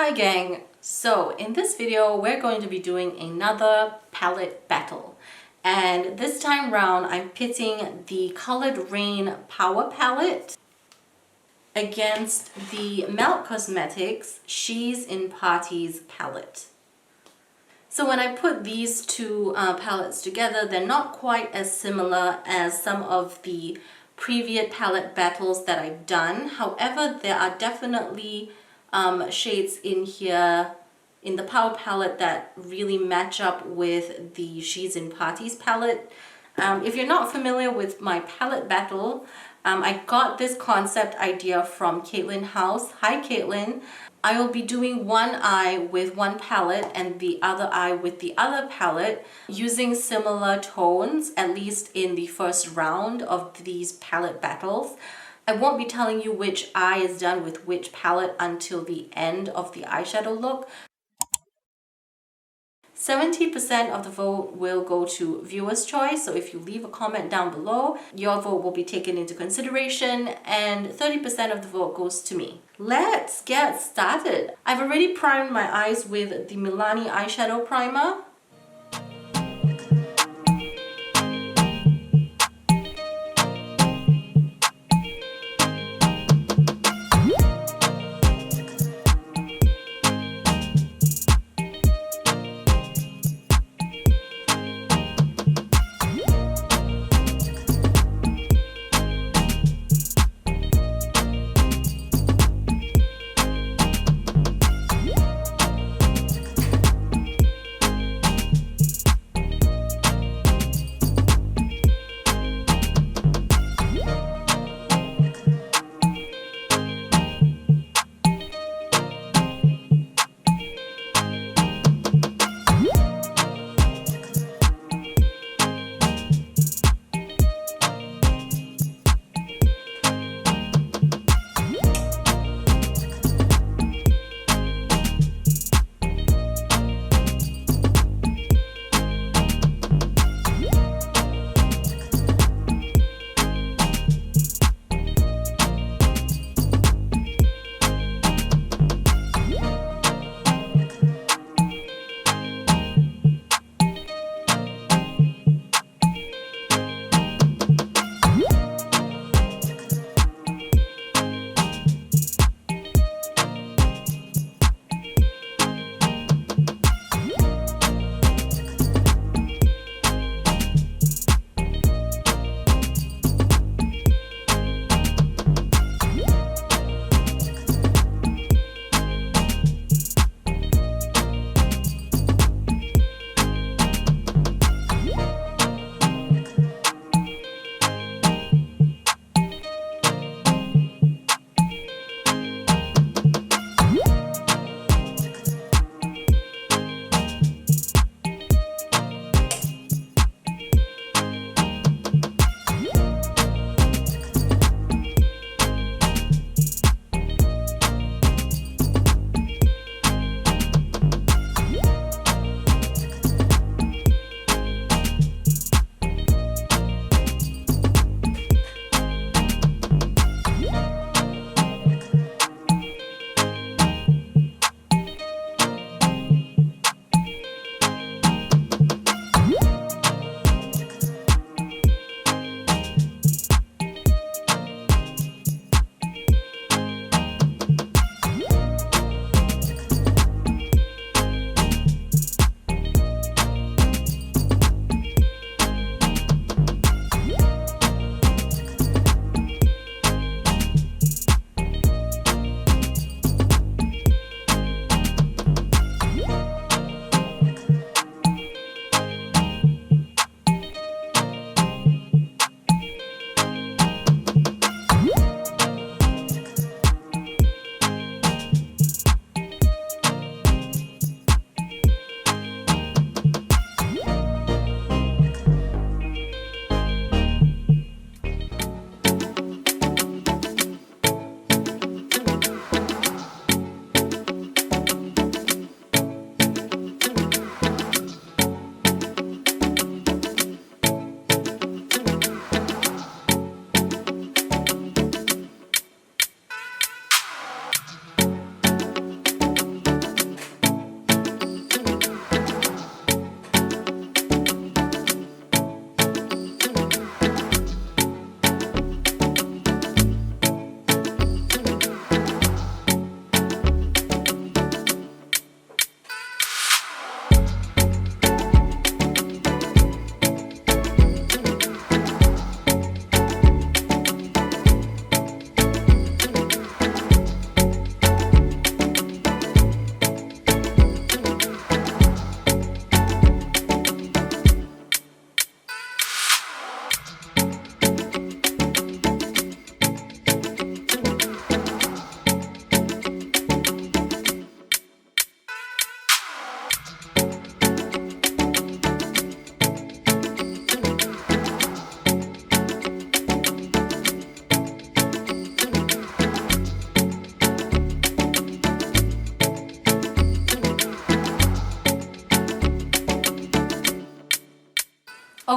Hi gang! So in this video we're going to be doing another palette battle, and this time round I'm pitting the Coloured Raine Power Palette against the Melt Cosmetics She's in Parties palette. So when I put these two palettes together, they're not quite as similar as some of the previous palette battles that I've done. However, there are definitely shades in here in the Power palette that really match up with the She's in Parties palette. If you're not familiar with my palette battle, I got this concept idea from Katelyn house. Hi Katelyn! I will be doing one eye with one palette and the other eye with the other palette using similar tones, at least in the first round of these palette battles. I won't be telling you which eye is done with which palette until the end of the eyeshadow look. 70% of the vote will go to viewer's choice, so if you leave a comment down below, your vote will be taken into consideration, and 30% of the vote goes to me. Let's get started. I've already primed my eyes with the Milani eyeshadow primer.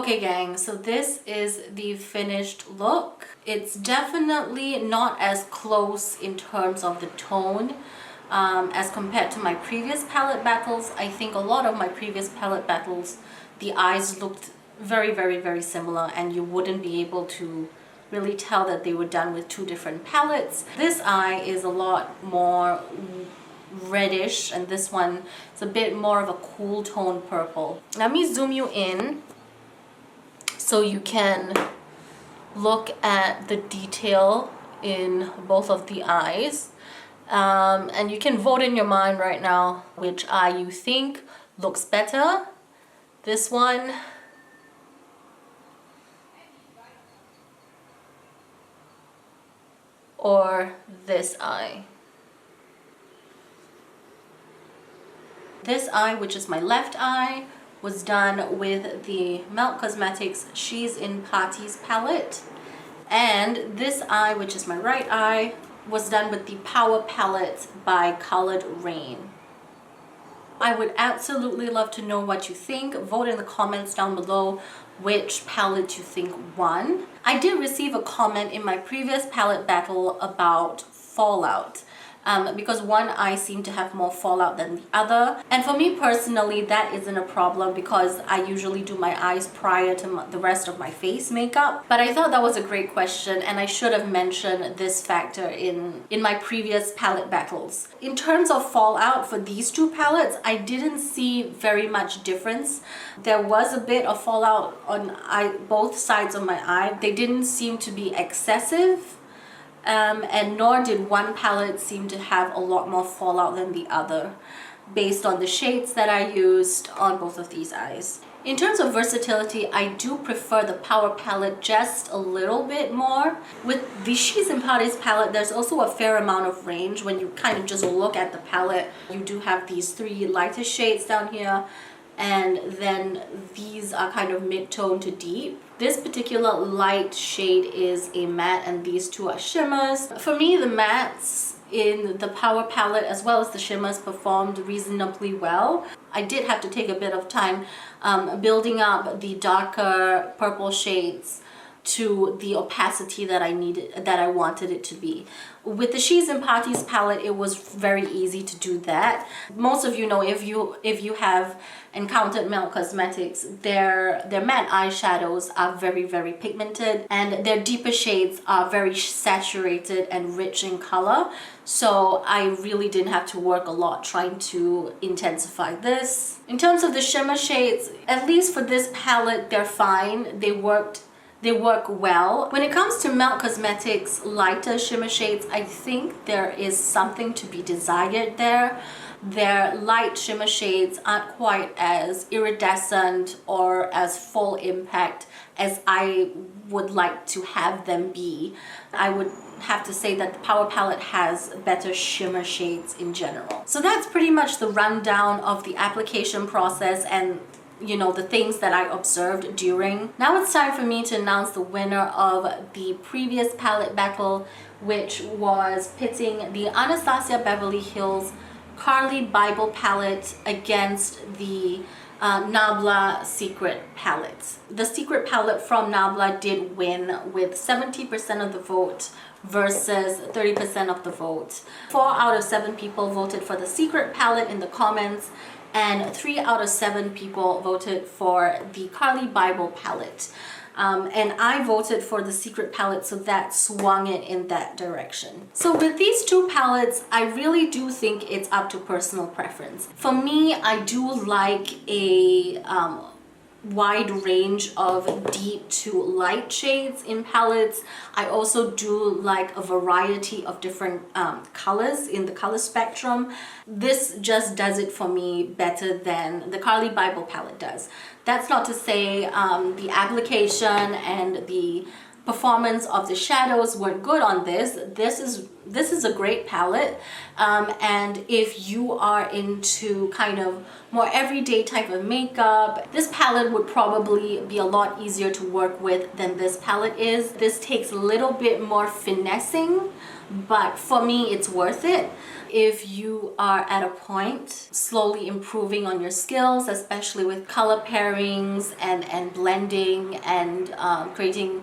Okay gang, so this is the finished look. It's definitely not as close in terms of the tone as compared to my previous palette battles. I think a lot of my previous palette battles, the eyes looked very similar and you wouldn't be able to really tell that they were done with two different palettes. This eye is a lot more reddish and this one is a bit more of a cool tone purple. Let me zoom you in so you can look at the detail in both of the eyes. And you can vote in your mind right now which eye you think looks better. This one or this eye. This eye, which is my left eye, was done with the Melt Cosmetics She's in Parties palette. And this eye, which is my right eye, was done with the Power palette by Coloured Raine. I would absolutely love to know what you think. Vote in the comments down below which palette you think won. I did receive a comment in my previous palette battle about fallout. Because one eye seemed to have more fallout than the other. And for me personally, that isn't a problem because I usually do my eyes prior to the rest of my face makeup. But I thought that was a great question and I should have mentioned this factor in my previous palette battles. In terms of fallout for these two palettes, I didn't see very much difference. There was a bit of fallout on both sides of my eye. They didn't seem to be excessive. And nor did one palette seem to have a lot more fallout than the other based on the shades that I used on both of these eyes. In terms of versatility, I do prefer the Power palette just a little bit more. With the She's in Parties palette, there's also a fair amount of range. When you kind of just look at the palette, you do have these three lighter shades down here, and then these are kind of mid-tone to deep. This particular light shade is a matte and these two are shimmers. For me, the mattes in the Power palette as well as the shimmers performed reasonably well. I did have to take a bit of time building up the darker purple shades to the opacity that I wanted it to be. With the She's in Parties palette, it was very easy to do that. Most of you know, if you have encountered Melt Cosmetics, their matte eyeshadows are very pigmented and their deeper shades are very saturated and rich in color. So I really didn't have to work a lot trying to intensify this. In terms of the shimmer shades, at least for this palette, they're fine. They work well. When it comes to Melt Cosmetics lighter shimmer shades, I think there is something to be desired there. Their light shimmer shades aren't quite as iridescent or as full impact as I would like to have them be. I would have to say that the Power palette has better shimmer shades in general. So that's pretty much the rundown of the application process and the things that I observed during. Now it's time for me to announce the winner of the previous palette battle, which was pitting the Anastasia Beverly Hills Carly Bible palette against the Nabla Secret palette. The Secret palette from Nabla did win with 70% of the vote versus 30% of the vote. 4 out of 7 people voted for the Secret palette in the comments, and 3 out of 7 people voted for the Carly Bible palette. And I voted for the Secret palette, so that swung it in that direction. So with these two palettes, I really do think it's up to personal preference. For me, I do like a wide range of deep to light shades in palettes. I also do like a variety of different colors in the color spectrum. This just does it for me better than the Carly Bible palette does. That's not to say the application and the performance of the shadows weren't good on this, this is a great palette. And if you are into kind of more everyday type of makeup, this palette would probably be a lot easier to work with than this palette is. This takes a little bit more finessing, but for me it's worth it. If you are at a point slowly improving on your skills, especially with color pairings and blending and creating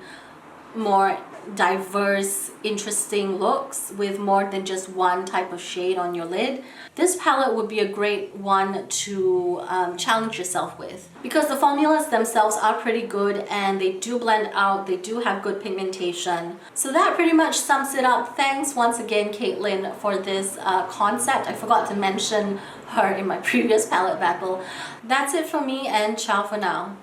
more diverse, interesting looks with more than just one type of shade on your lid, this palette would be a great one to challenge yourself with, because the formulas themselves are pretty good and they do blend out, they do have good pigmentation. So that pretty much sums it up. Thanks once again, Katelyn, for this concept. I forgot to mention her in my previous palette battle. That's it for me, and ciao for now.